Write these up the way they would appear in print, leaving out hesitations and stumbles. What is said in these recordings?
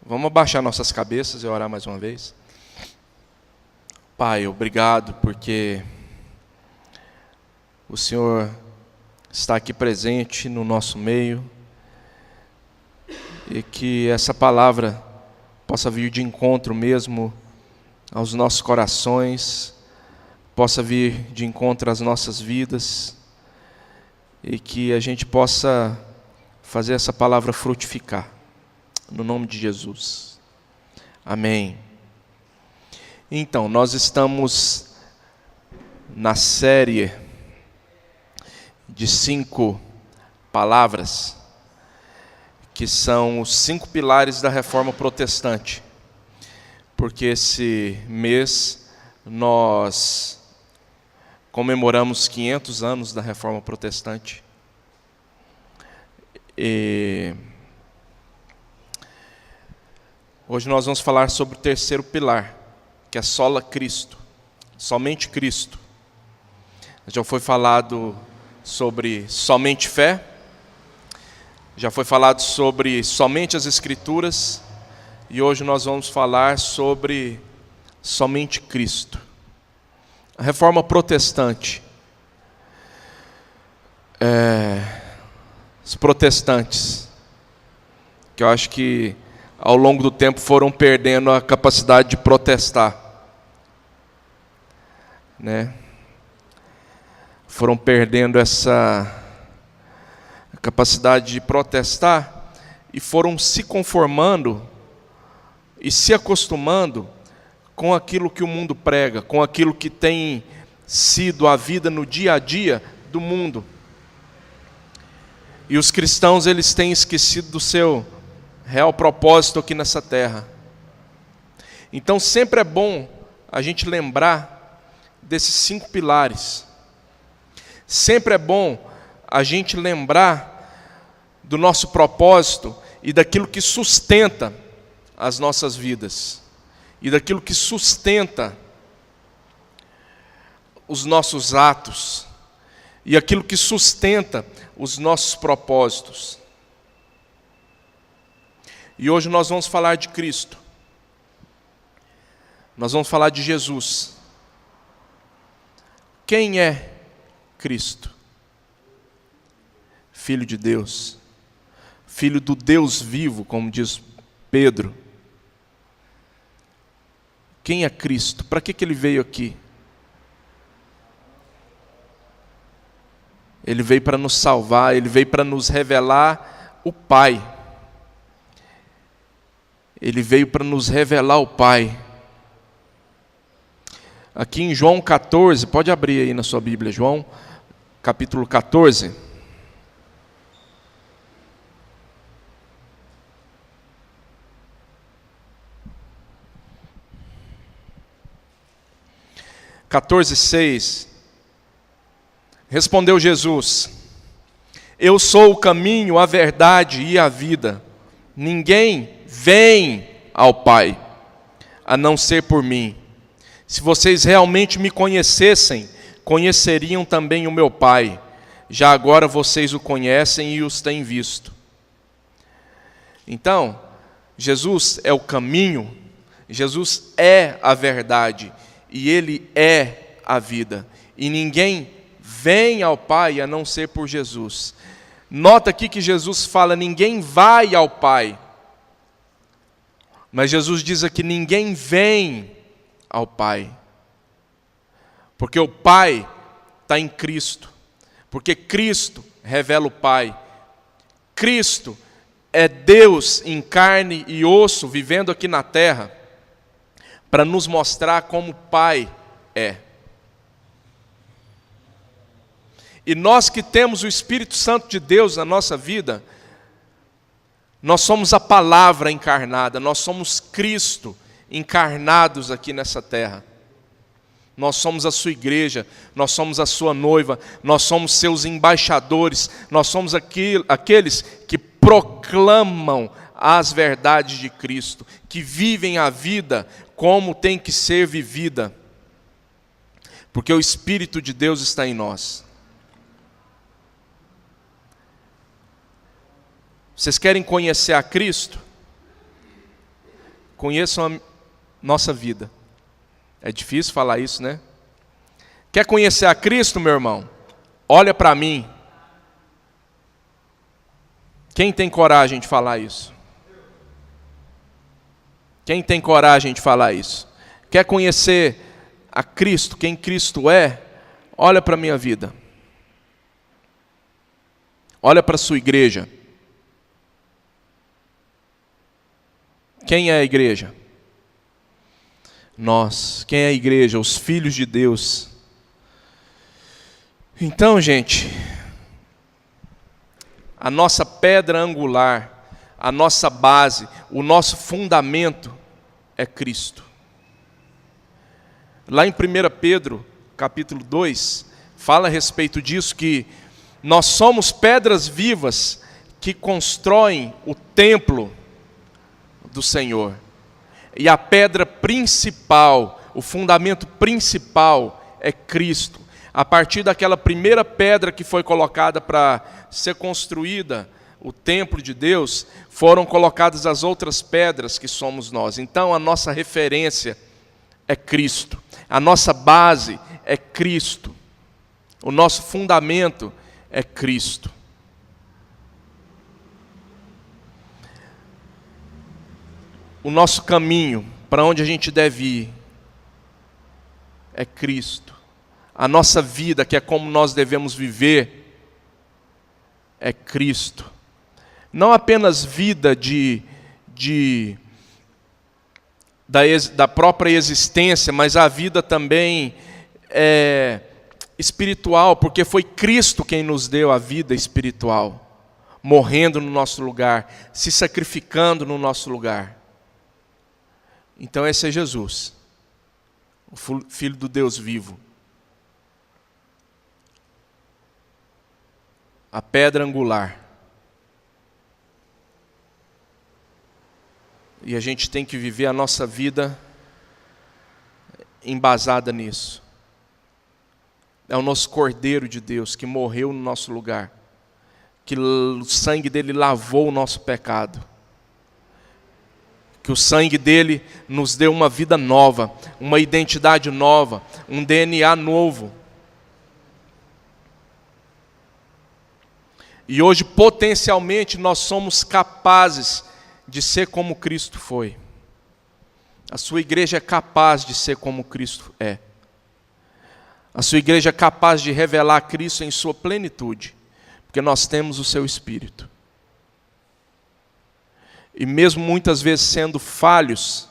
Vamos abaixar nossas cabeças e orar mais uma vez. Pai, obrigado porque o Senhor está aqui presente no nosso meio e que essa palavra possa vir de encontro mesmo aos nossos corações, possa vir de encontro às nossas vidas e que a gente possa fazer essa palavra frutificar. No nome de Jesus. Amém. Então, nós estamos na série de 5 palavras, que são os 5 pilares da Reforma Protestante. Porque esse mês nós comemoramos 500 anos da Reforma Protestante. E hoje nós vamos falar sobre o terceiro pilar, que é sola Cristo, somente Cristo. Já foi falado sobre somente fé, já foi falado sobre somente as Escrituras, e hoje nós vamos falar sobre somente Cristo. A Reforma Protestante, os protestantes, que eu acho que ao longo do tempo foram perdendo a capacidade de protestar, né? Foram perdendo essa capacidade de protestar e foram se conformando e se acostumando com aquilo que o mundo prega, com aquilo que tem sido a vida no dia a dia do mundo. E os cristãos, eles têm esquecido do seu real propósito aqui nessa terra. Então sempre é bom a gente lembrar desses 5 pilares. Sempre é bom a gente lembrar do nosso propósito e daquilo que sustenta as nossas vidas. E daquilo que sustenta os nossos atos. E aquilo que sustenta os nossos propósitos. E hoje nós vamos falar de Cristo. Nós vamos falar de Jesus. Quem é Cristo? Filho de Deus. Filho do Deus vivo, como diz Pedro. Quem é Cristo? Para que ele veio aqui? Ele veio para nos salvar, ele veio para nos revelar o Pai. Ele veio para nos revelar o Pai. Aqui em João 14, pode abrir aí na sua Bíblia, João, capítulo 14. Catorze, 6. Respondeu Jesus: Eu sou o caminho, a verdade e a vida. Ninguém vem ao Pai, a não ser por mim. Se vocês realmente me conhecessem, conheceriam também o meu Pai. Já agora vocês o conhecem e os têm visto. Então, Jesus é o caminho, Jesus é a verdade, e Ele é a vida. E ninguém vem ao Pai a não ser por Jesus. Nota aqui que Jesus fala, ninguém vai ao Pai. Mas Jesus diz aqui, ninguém vem ao Pai. Porque o Pai está em Cristo. Porque Cristo revela o Pai. Cristo é Deus em carne e osso, vivendo aqui na terra, para nos mostrar como o Pai é. E nós que temos o Espírito Santo de Deus na nossa vida, nós somos a palavra encarnada, nós somos Cristo encarnados aqui nessa terra. Nós somos a sua igreja, nós somos a sua noiva, nós somos seus embaixadores, nós somos aqueles que proclamam as verdades de Cristo, que vivem a vida como tem que ser vivida, porque o Espírito de Deus está em nós. Vocês querem conhecer a Cristo? conheçam a nossa vida. É difícil falar isso, né? Quer conhecer a Cristo, meu irmão? Olha para mim. Quem tem coragem de falar isso? Quem tem coragem de falar isso? Quer conhecer a Cristo, quem Cristo é? Olha para a minha vida. Olha para a sua igreja. Quem é a igreja? Nós. Quem é a igreja? Os filhos de Deus. Então, gente, a nossa pedra angular, a nossa base, o nosso fundamento é Cristo. Lá em 1 Pedro, capítulo 2, fala a respeito disso, que nós somos pedras vivas que constroem o templo do Senhor. E a pedra principal, o fundamento principal é Cristo. A partir daquela primeira pedra que foi colocada para ser construída, o templo de Deus, foram colocadas as outras pedras que somos nós. Então a nossa referência é Cristo. A nossa base é Cristo. O nosso fundamento é Cristo. O nosso caminho, para onde a gente deve ir, é Cristo. A nossa vida, que é como nós devemos viver, é Cristo. Não apenas vida da própria existência, mas a vida também espiritual, porque foi Cristo quem nos deu a vida espiritual, morrendo no nosso lugar, se sacrificando no nosso lugar. Então esse é Jesus, o Filho do Deus vivo. A pedra angular. E a gente tem que viver a nossa vida embasada nisso. É o nosso Cordeiro de Deus que morreu no nosso lugar, que o sangue dele lavou o nosso pecado, que o sangue dele nos deu uma vida nova, uma identidade nova, um DNA novo. E hoje, potencialmente, nós somos capazes de ser como Cristo foi. A sua igreja é capaz de ser como Cristo é. A sua igreja é capaz de revelar Cristo em sua plenitude, porque nós temos o seu Espírito. E mesmo muitas vezes sendo falhos,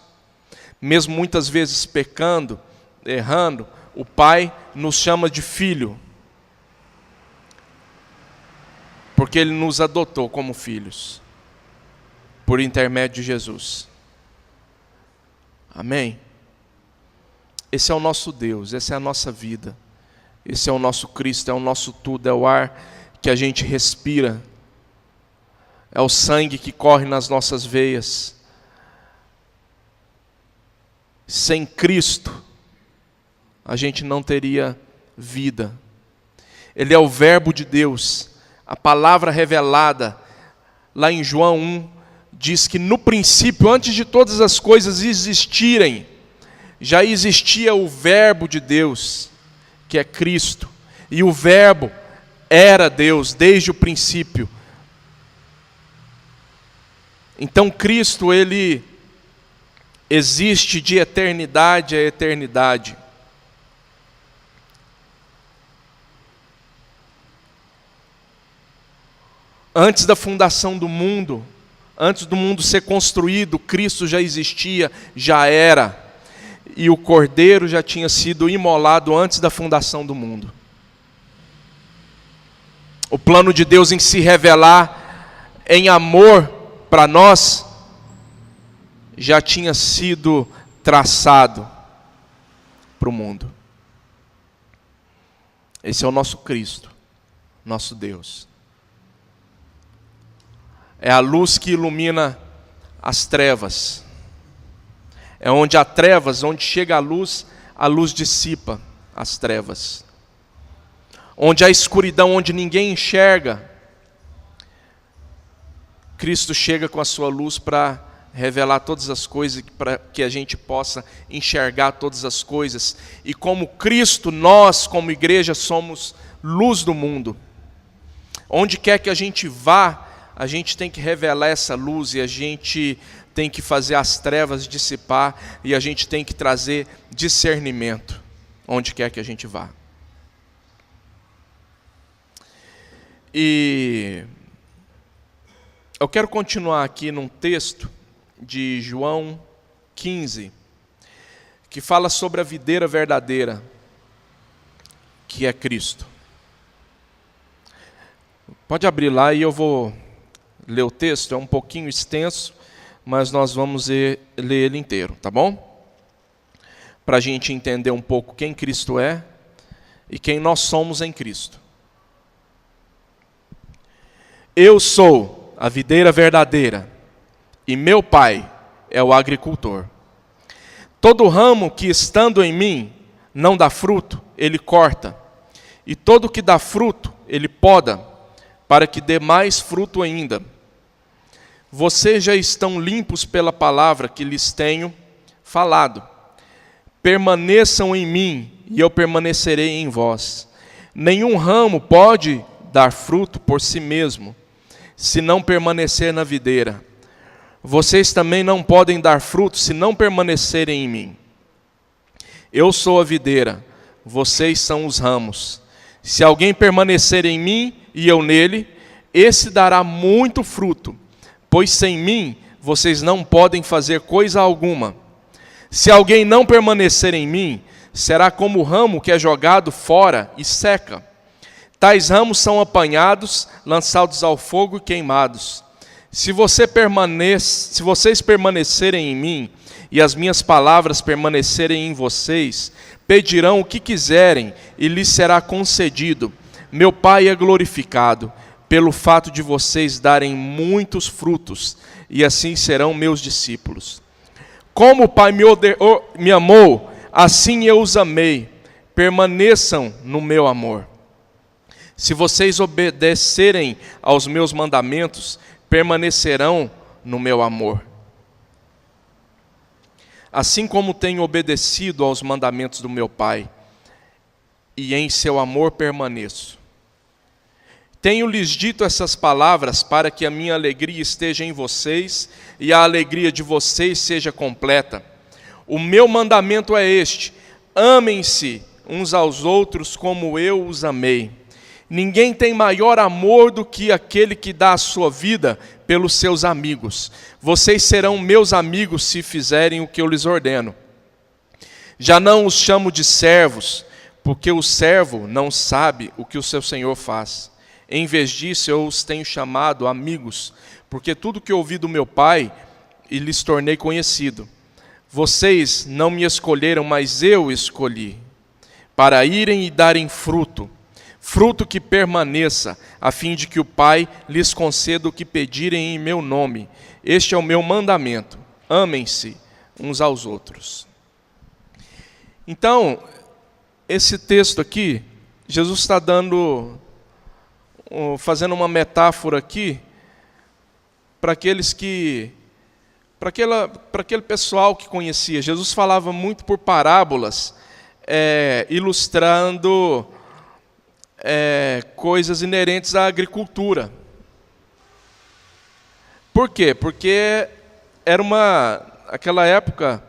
mesmo muitas vezes pecando, errando, o Pai nos chama de filho, porque Ele nos adotou como filhos, por intermédio de Jesus. Amém? Esse é o nosso Deus, essa é a nossa vida, esse é o nosso Cristo, é o nosso tudo, é o ar que a gente respira, é o sangue que corre nas nossas veias. Sem Cristo, a gente não teria vida. Ele é o Verbo de Deus, a palavra revelada. Lá em João 1, diz que no princípio, antes de todas as coisas existirem, já existia o Verbo de Deus, que é Cristo. E o Verbo era Deus desde o princípio. Então Cristo, Ele existe de eternidade a eternidade. Antes da fundação do mundo, antes do mundo ser construído, Cristo já existia, já era. E o Cordeiro já tinha sido imolado antes da fundação do mundo. O plano de Deus em se revelar em amor para nós já tinha sido traçado para o mundo. Esse é o nosso Cristo, nosso Deus. É a luz que ilumina as trevas. É onde há trevas, onde chega a luz dissipa as trevas. Onde há escuridão, onde ninguém enxerga, Cristo chega com a sua luz para revelar todas as coisas, para que a gente possa enxergar todas as coisas. E como Cristo, nós, como igreja, somos luz do mundo. Onde quer que a gente vá, a gente tem que revelar essa luz, e a gente tem que fazer as trevas dissipar, e a gente tem que trazer discernimento, onde quer que a gente vá. E eu quero continuar aqui num texto de João 15, que fala sobre a videira verdadeira, que é Cristo. Pode abrir lá e eu vou ler o texto, é um pouquinho extenso, mas nós vamos ler ele inteiro, tá bom? Para a gente entender um pouco quem Cristo é e quem nós somos em Cristo. Eu sou a videira verdadeira, e meu Pai é o agricultor. Todo ramo que estando em mim não dá fruto, ele corta, e todo que dá fruto, ele poda, para que dê mais fruto ainda. Vocês já estão limpos pela palavra que lhes tenho falado. Permaneçam em mim, e eu permanecerei em vós. Nenhum ramo pode dar fruto por si mesmo, se não permanecer na videira. Vocês também não podem dar fruto se não permanecerem em mim. Eu sou a videira, vocês são os ramos. Se alguém permanecer em mim e eu nele, esse dará muito fruto, pois sem mim vocês não podem fazer coisa alguma. Se alguém não permanecer em mim, será como o ramo que é jogado fora e seca. Tais ramos são apanhados, lançados ao fogo e queimados. Se vocês permanecerem em mim e as minhas palavras permanecerem em vocês, pedirão o que quiserem e lhes será concedido. Meu Pai é glorificado pelo fato de vocês darem muitos frutos, e assim serão meus discípulos. Como o Pai me amou, assim eu os amei. Permaneçam no meu amor. Se vocês obedecerem aos meus mandamentos, permanecerão no meu amor. Assim como tenho obedecido aos mandamentos do meu Pai, e em seu amor permaneço. Tenho-lhes dito essas palavras para que a minha alegria esteja em vocês e a alegria de vocês seja completa. O meu mandamento é este: amem-se uns aos outros como eu os amei. Ninguém tem maior amor do que aquele que dá a sua vida pelos seus amigos. Vocês serão meus amigos se fizerem o que eu lhes ordeno. Já não os chamo de servos, porque o servo não sabe o que o seu senhor faz. Em vez disso, eu os tenho chamado amigos, porque tudo que ouvi do meu Pai e lhes tornei conhecido. Vocês não me escolheram, mas eu escolhi, para irem e darem fruto, fruto que permaneça, a fim de que o Pai lhes conceda o que pedirem em meu nome. Este é o meu mandamento: amem-se uns aos outros. Então, esse texto aqui, Jesus está fazendo uma metáfora aqui para aqueles para aquele pessoal que conhecia. Jesus falava muito por parábolas, ilustrando coisas inerentes à agricultura. Por quê? Porque aquela época,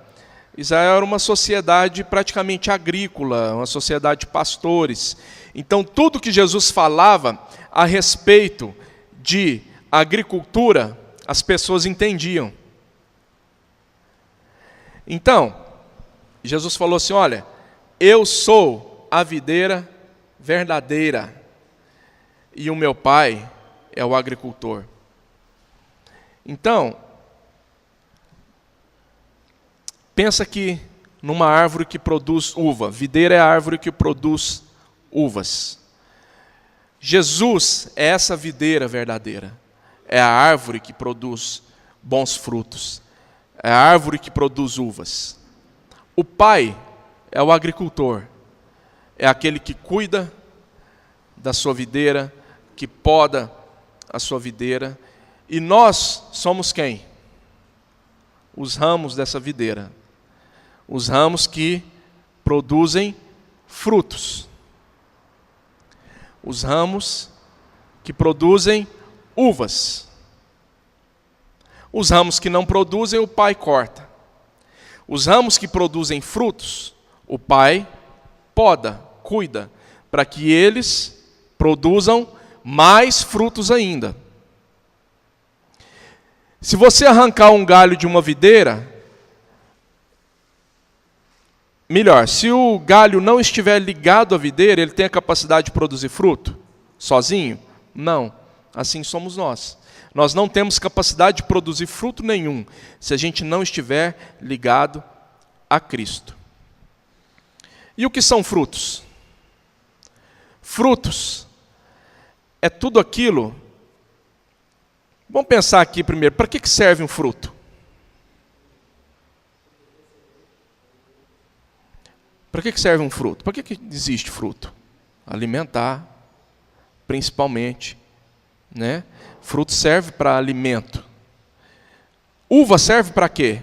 Israel era uma sociedade praticamente agrícola, uma sociedade de pastores. Então, tudo que Jesus falava a respeito de agricultura, as pessoas entendiam. Então, Jesus falou assim: olha, eu sou a videira verdadeira e o meu Pai é o agricultor. Então, pensa aqui numa árvore que produz uva. Videira é a árvore que produz uvas. Jesus é essa videira verdadeira. É a árvore que produz bons frutos. É a árvore que produz uvas. O Pai é o agricultor. É aquele que cuida da sua videira, que poda a sua videira. E nós somos quem? os ramos dessa videira. Os ramos que produzem frutos. Os ramos que produzem uvas. Os ramos que não produzem, o pai corta. Os ramos que produzem frutos, o pai poda, cuida, para que eles produzam mais frutos ainda. Se você arrancar um galho de uma videira, melhor, se o galho não estiver ligado à videira, ele tem a capacidade de produzir fruto? Sozinho? Não. Assim somos nós. Nós não temos capacidade de produzir fruto nenhum, se a gente não estiver ligado a Cristo. E o que são frutos? Frutos é tudo aquilo. Vamos pensar aqui primeiro, para que serve um fruto? Para que serve um fruto? Para que existe fruto? Alimentar, principalmente, né? Fruto serve para alimento. Uva serve para quê?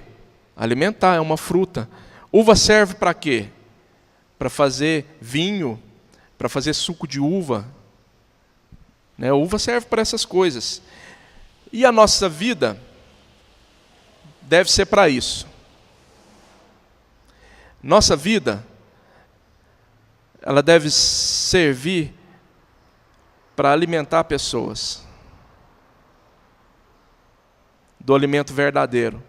Alimentar, é uma fruta. Uva serve para quê? Para fazer vinho, para fazer suco de uva. Né? Uva serve para essas coisas. E a nossa vida deve ser para isso. Nossa vida, ela deve servir para alimentar pessoas do alimento verdadeiro,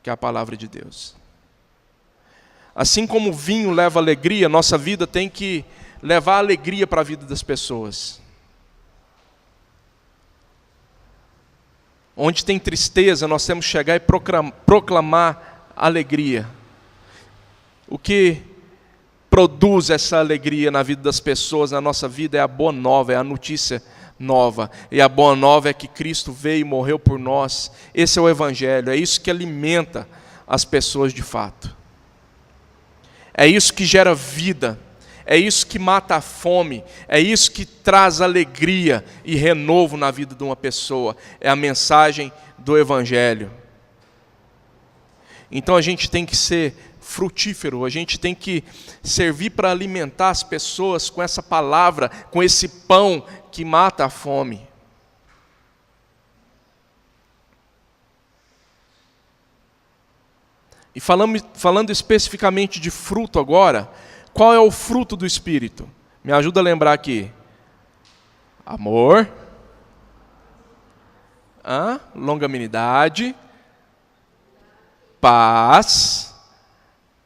que é a palavra de Deus. Assim como o vinho leva alegria, nossa vida tem que levar alegria para a vida das pessoas. Onde tem tristeza, nós temos que chegar e proclamar alegria. O que produz essa alegria na vida das pessoas, na nossa vida, é a boa nova, é a notícia nova. E a boa nova é que Cristo veio e morreu por nós. Esse é o Evangelho, é isso que alimenta as pessoas de fato. É isso que gera vida, é isso que mata a fome, é isso que traz alegria e renovo na vida de uma pessoa. É a mensagem do Evangelho. Então a gente tem que ser frutífero, a gente tem que servir para alimentar as pessoas com essa palavra, com esse pão que mata a fome. E falando especificamente de fruto agora, qual é o fruto do Espírito? Me ajuda a lembrar aqui. Amor, longanimidade, paz,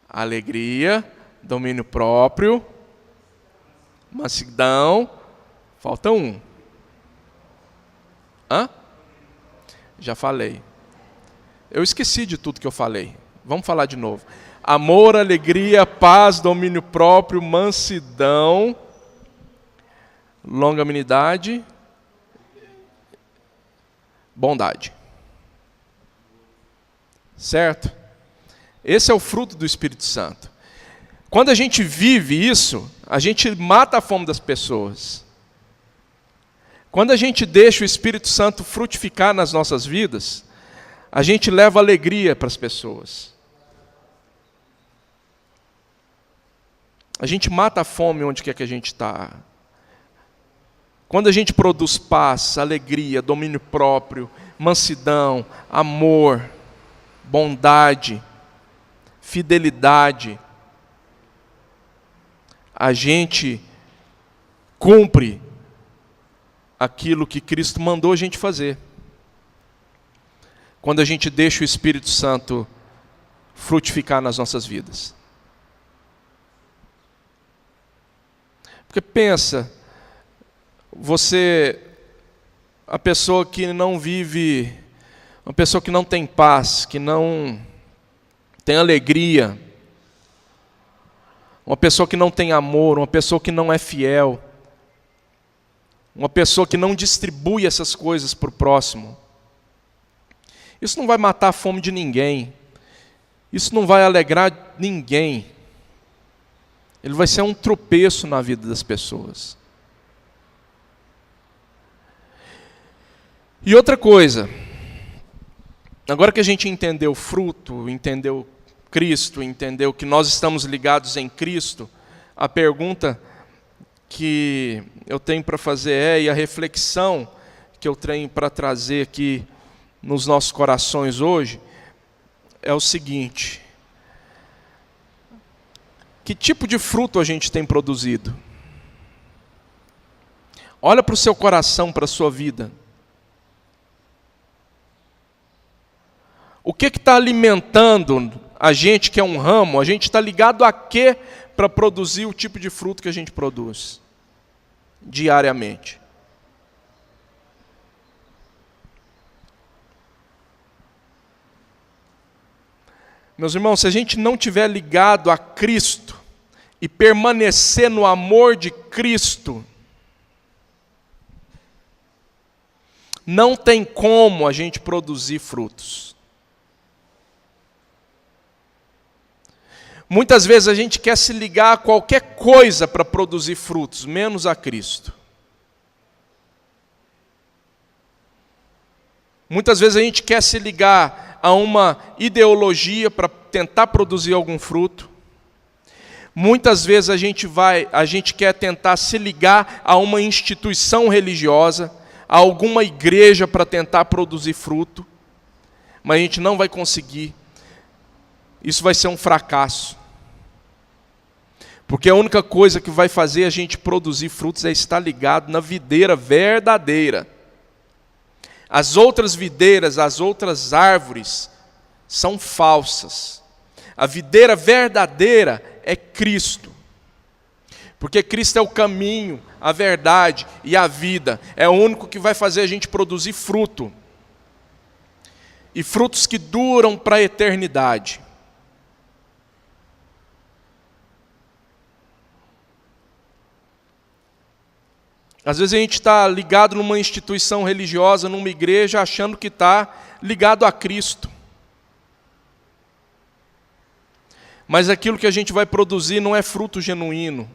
alegria, domínio próprio, mansidão. Falta um. Já falei. Eu esqueci de tudo que eu falei. Vamos falar de novo. Amor, alegria, paz, domínio próprio, mansidão, longanimidade, bondade. Certo? Esse é o fruto do Espírito Santo. Quando a gente vive isso, a gente mata a fome das pessoas. Quando a gente deixa o Espírito Santo frutificar nas nossas vidas, a gente leva alegria para as pessoas. A gente mata a fome onde quer que a gente está. Quando a gente produz paz, alegria, domínio próprio, mansidão, amor, bondade, fidelidade, a gente cumpre aquilo que Cristo mandou a gente fazer. Quando a gente deixa o Espírito Santo frutificar nas nossas vidas. Porque pensa, a pessoa que não vive, uma pessoa que não tem paz, que não tem alegria, uma pessoa que não tem amor, uma pessoa que não é fiel, uma pessoa que não distribui essas coisas para o próximo. Isso não vai matar a fome de ninguém, isso não vai alegrar ninguém. Ele vai ser um tropeço na vida das pessoas. E outra coisa, Agora que a gente entendeu o fruto, entendeu Cristo, entendeu que nós estamos ligados em Cristo, a pergunta que eu tenho para fazer e a reflexão que eu tenho para trazer aqui nos nossos corações hoje, é o seguinte: que tipo de fruto a gente tem produzido? Olha para o seu coração, para a sua vida. O que está alimentando a gente que é um ramo? A gente está ligado a quê para produzir o tipo de fruto que a gente produz diariamente? Meus irmãos, se a gente não estiver ligado a Cristo e permanecer no amor de Cristo, não tem como a gente produzir frutos. Muitas vezes a gente quer se ligar a qualquer coisa para produzir frutos, menos a Cristo. Muitas vezes a gente quer se ligar a uma ideologia para tentar produzir algum fruto. Muitas vezes a gente quer tentar se ligar a uma instituição religiosa, a alguma igreja para tentar produzir fruto, mas a gente não vai conseguir. Isso vai ser um fracasso. Porque a única coisa que vai fazer a gente produzir frutos é estar ligado na videira verdadeira. As outras videiras, as outras árvores são falsas. A videira verdadeira é Cristo. Porque Cristo é o caminho, a verdade e a vida. É o único que vai fazer a gente produzir fruto. E frutos que duram para a eternidade. Às vezes a gente está ligado numa instituição religiosa, numa igreja, achando que está ligado a Cristo. Mas aquilo que a gente vai produzir não é fruto genuíno.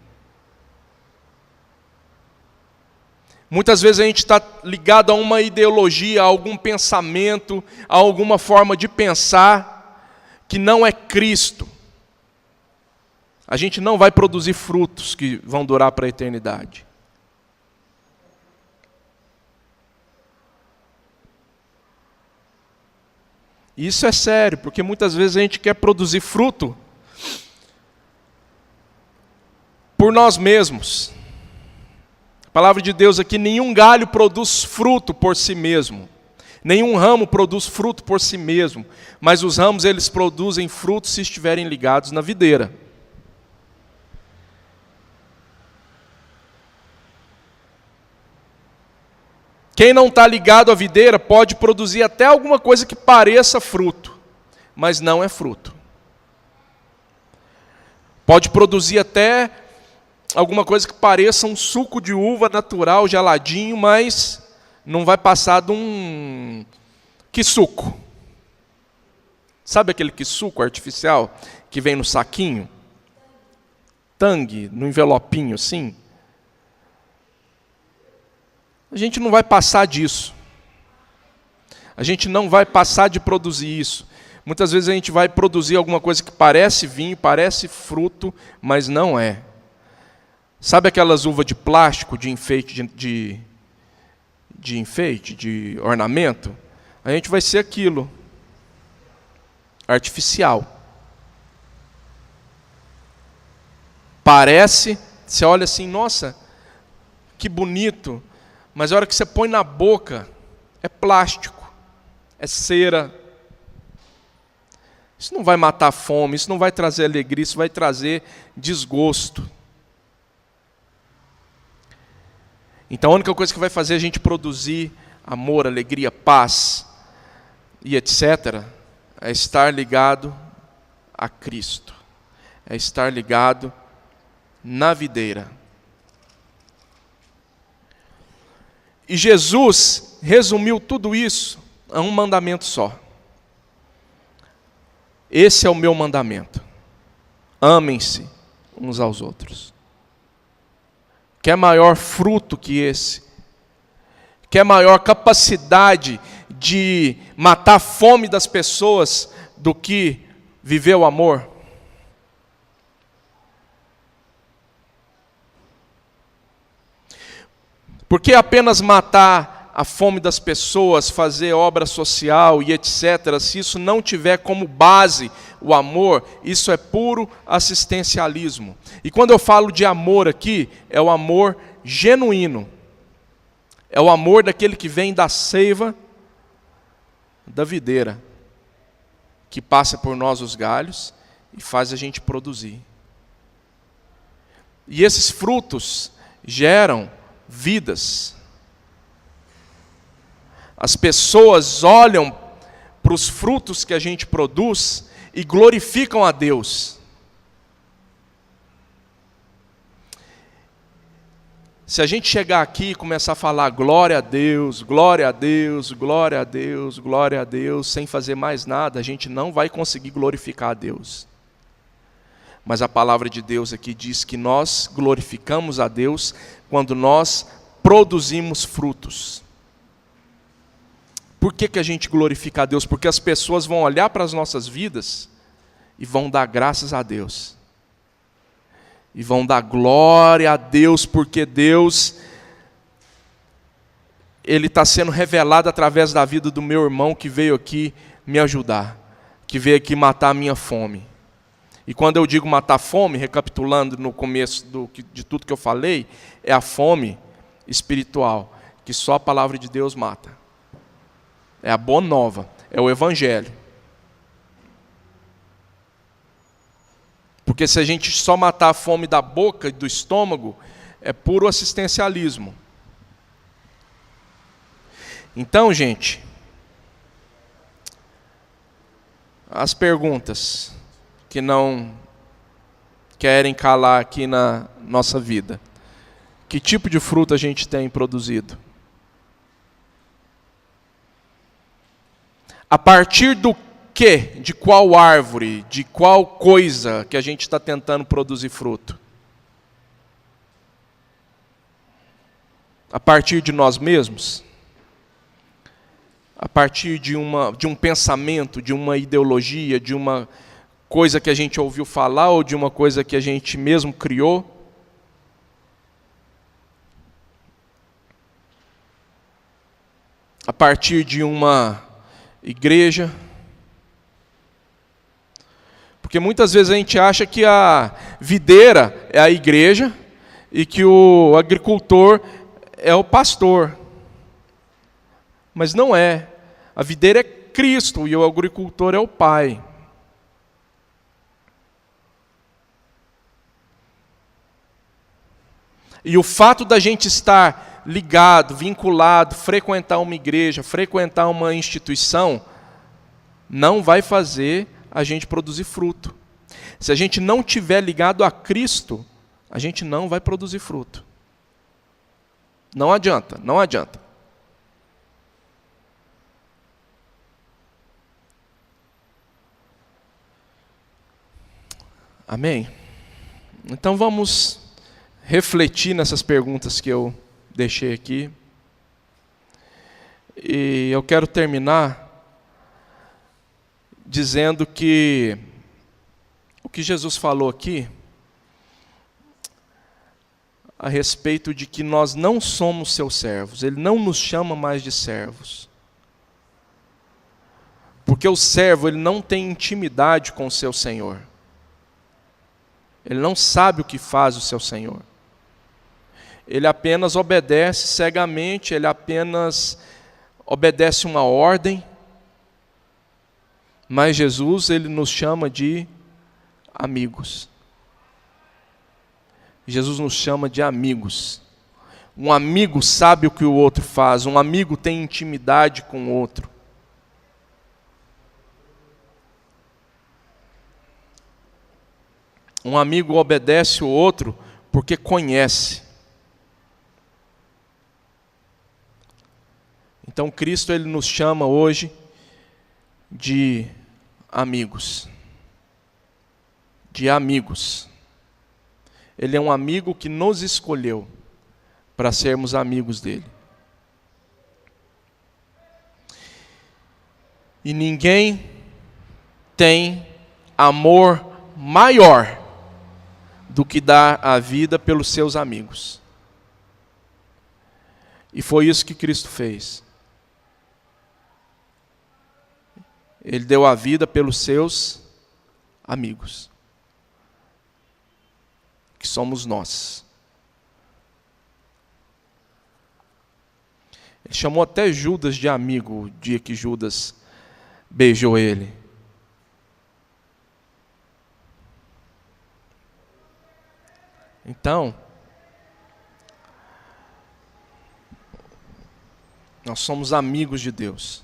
Muitas vezes a gente está ligado a uma ideologia, a algum pensamento, a alguma forma de pensar que não é Cristo. A gente não vai produzir frutos que vão durar para a eternidade. Isso é sério, porque muitas vezes a gente quer produzir fruto por nós mesmos. A palavra de Deus aqui: nenhum galho produz fruto por si mesmo. Nenhum ramo produz fruto por si mesmo. Mas os ramos, eles produzem frutos se estiverem ligados na videira. Quem não está ligado à videira pode produzir até alguma coisa que pareça fruto, mas não é fruto. Pode produzir até alguma coisa que pareça um suco de uva natural, geladinho, mas não vai passar de um quisuco. Sabe aquele quisuco artificial que vem no saquinho? Tangue, no envelopinho assim? A gente não vai passar disso. A gente não vai passar de produzir isso. Muitas vezes a gente vai produzir alguma coisa que parece vinho, parece fruto, mas não é. Sabe aquelas uvas de plástico, de enfeite, de enfeite, de ornamento? A gente vai ser aquilo. Artificial. Parece, você olha assim, nossa, que bonito. Mas a hora que você põe na boca, é plástico, é cera. Isso não vai matar a fome, isso não vai trazer alegria, isso vai trazer desgosto. Então a única coisa que vai fazer a gente produzir amor, alegria, paz e etc., é estar ligado a Cristo. É estar ligado na videira. E Jesus resumiu tudo isso a um mandamento só. Esse é o meu mandamento. Amem-se uns aos outros. Quer maior fruto que esse? Quer maior capacidade de matar a fome das pessoas do que viver o amor? Por que apenas matar a fome das pessoas, fazer obra social e etc., se isso não tiver como base o amor, isso é puro assistencialismo. E quando eu falo de amor aqui, é o amor genuíno. É o amor daquele que vem da seiva da videira, que passa por nós os galhos e faz a gente produzir. E esses frutos geram vidas. As pessoas olham para os frutos que a gente produz e glorificam a Deus. Se a gente chegar aqui e começar a falar glória a Deus, glória a Deus, glória a Deus, glória a Deus, sem fazer mais nada, a gente não vai conseguir glorificar a Deus. Mas a palavra de Deus aqui diz que nós glorificamos a Deus quando nós produzimos frutos. Por que a gente glorifica a Deus? Porque as pessoas vão olhar para as nossas vidas e vão dar graças a Deus. E vão dar glória a Deus, porque Deus, Ele está sendo revelado através da vida do meu irmão que veio aqui me ajudar, que veio aqui matar a minha fome. E quando eu digo matar fome, recapitulando no começo de tudo que eu falei, é a fome espiritual, que só a palavra de Deus mata. É a boa nova, é o Evangelho. Porque se a gente só matar a fome da boca e do estômago, é puro assistencialismo. Então, gente, as perguntas que não querem calar aqui na nossa vida. Que tipo de fruto a gente tem produzido? A partir do que? De qual árvore? De qual coisa que a gente está tentando produzir fruto? A partir de nós mesmos? A partir de um pensamento, de uma ideologia, de uma coisa que a gente ouviu falar ou de uma coisa que a gente mesmo criou? A partir de uma igreja? Porque muitas vezes a gente acha que a videira é a igreja e que o agricultor é o pastor. Mas não é. A videira é Cristo e o agricultor é o Pai. E o fato da gente estar ligado, vinculado, frequentar uma igreja, frequentar uma instituição, não vai fazer a gente produzir fruto. Se a gente não tiver ligado a Cristo, a gente não vai produzir fruto. Não adianta, não adianta. Amém? Então vamos refletir nessas perguntas que eu deixei aqui. E eu quero terminar dizendo que o que Jesus falou aqui a respeito de que nós não somos seus servos, Ele não nos chama mais de servos. Porque o servo, ele não tem intimidade com o seu Senhor. Ele não sabe o que faz o seu Senhor. Ele apenas obedece cegamente, ele apenas obedece uma ordem. Mas Jesus, ele nos chama de amigos. Jesus nos chama de amigos. Um amigo sabe o que o outro faz, um amigo tem intimidade com o outro. Um amigo obedece o outro porque conhece. Então Cristo, ele nos chama hoje de amigos. De amigos. Ele é um amigo que nos escolheu para sermos amigos dele. E ninguém tem amor maior do que dar a vida pelos seus amigos. E foi isso que Cristo fez. Ele deu a vida pelos seus amigos, que somos nós. Ele chamou até Judas de amigo o dia que Judas beijou ele. Então, nós somos amigos de Deus.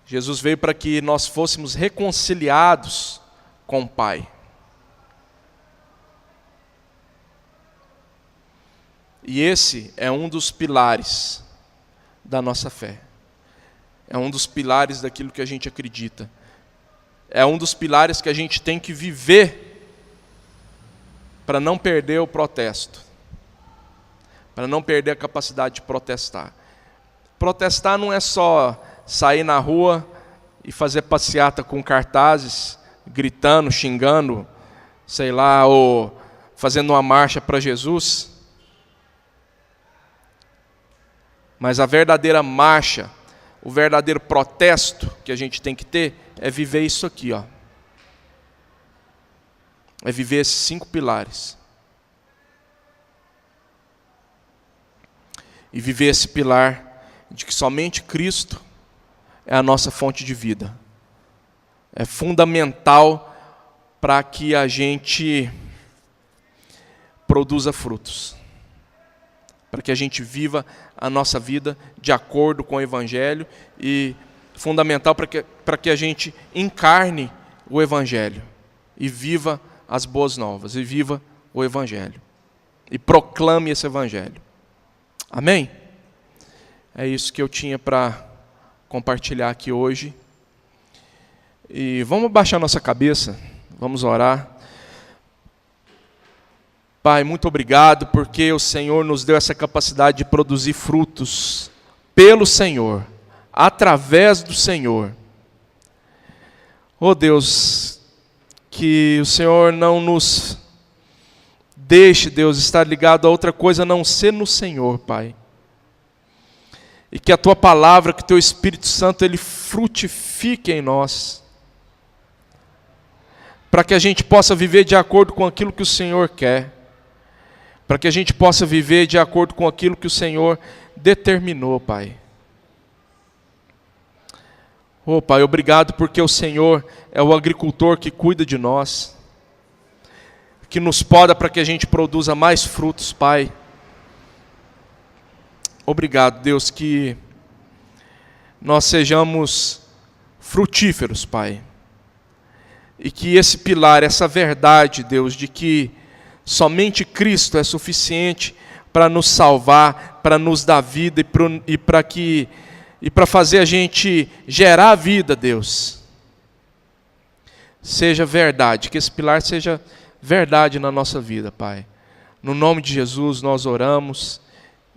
Jesus veio para que nós fôssemos reconciliados com o Pai. E esse é um dos pilares da nossa fé. É um dos pilares daquilo que a gente acredita. É um dos pilares que a gente tem que viver para não perder o protesto. Para não perder a capacidade de protestar. Protestar não é só sair na rua e fazer passeata com cartazes, gritando, xingando, sei lá, ou fazendo uma marcha para Jesus. Mas a verdadeira marcha, o verdadeiro protesto que a gente tem que ter é viver isso aqui, ó. É viver esses 5 pilares. E viver esse pilar de que somente Cristo é a nossa fonte de vida. É fundamental para que a gente produza frutos. Para que a gente viva a nossa vida de acordo com o Evangelho e fundamental para que a gente encarne o Evangelho e viva as boas novas, e viva o Evangelho, e proclame esse Evangelho. Amém? É isso que eu tinha para compartilhar aqui hoje. E vamos abaixar nossa cabeça, vamos orar. Pai, muito obrigado porque o Senhor nos deu essa capacidade de produzir frutos pelo Senhor, através do Senhor. Oh Deus, que o Senhor não nos deixe, Deus, estar ligado a outra coisa a não ser no Senhor, Pai. E que a Tua palavra, que o Teu Espírito Santo, Ele frutifique em nós. Para que a gente possa viver de acordo com aquilo que o Senhor quer. Para que a gente possa viver de acordo com aquilo que o Senhor determinou, Pai. Oh, Pai, obrigado porque o Senhor é o agricultor que cuida de nós, que nos poda para que a gente produza mais frutos, Pai. Obrigado, Deus, que nós sejamos frutíferos, Pai. E que esse pilar, essa verdade, Deus, de que somente Cristo é suficiente para nos salvar, para nos dar vida e para fazer a gente gerar vida, Deus. Seja verdade, que esse pilar seja verdade na nossa vida, Pai. No nome de Jesus nós oramos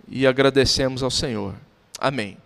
e agradecemos ao Senhor. Amém.